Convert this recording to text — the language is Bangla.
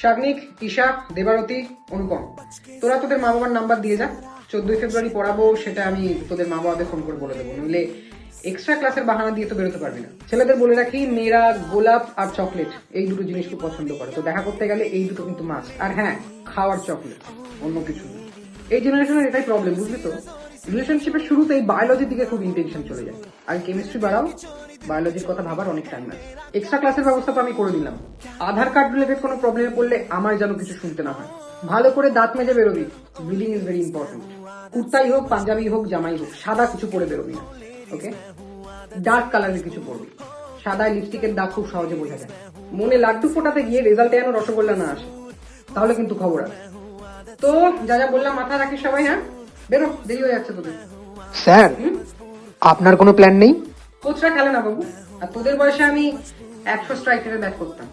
শাগনিক, ঈশা, দেবারতী, অনুপম, তোরা তোদের মা বাবার নাম্বার দিয়ে যা। 14ই ফেব্রুয়ারি পড়াবো, সেটা আমি তোদের মা বাবাদের ফোন করে বলে দেবো, নইলে এক্সট্রা ক্লাসের বাহানা দিয়ে তো বেরোতে পারবি না। ছেলেদের বলে রাখি, মেয়েরা গোলাপ আর চকলেট এই দুটো জিনিস খুব পছন্দ করে, তো দেখা করতে গেলে এই দুটো কিন্তু মাস্ট। আর হ্যাঁ, খাওয়ার চকলেট, অন্য কিছু না। এই জেনারেশনের এটাই প্রবলেম, বুঝলি তো? রিলেশনশিপের শুরুতেই বায়োলজির দিকে খুব ইন্টেনশন চলে যায়, আর কেমিস্ট্রি বাড়াও, বায়োলজির কথা ভাবার অনেক টাইম লাগে। এক্সট্রা ক্লাসের ব্যবস্থা তো আমি করে দিলাম। আধার কার্ড রিলেটেড কোনো প্রবলেমে পড়লে আমার যেন কিছু শুনতে না হয়। ভালো করে দাঁত মেজে বেরোবি, ব্রিদিং ইজ ভেরি ইম্পর্টেন্ট। কুর্তাই হোক, পাঞ্জাবি হোক, জামাই হোক, সাদা কিছু পরে বেরোবি না, ওকে? ডার্ক কালারের কিছু পরবি, সাদায় লিপস্টিকের দাগ খুব সহজে বোঝা যায়। মনে লাড্ডু ফোটাতে গিয়ে রেজাল্টে যেন রসগোল্লা না আসে, তাহলে কিন্তু খবর আছে। তো যা যা বললাম মাথায় রাখিস সবাই, হ্যাঁ? বেরো, দেরি হয়ে যাচ্ছে তোদের। স্যার, আপনার কোনো প্ল্যান নেই? কোচরা খেলে না বাবু, আর তোদের বয়সে আমি 100 স্ট্রাইকারে ব্যাট করতাম।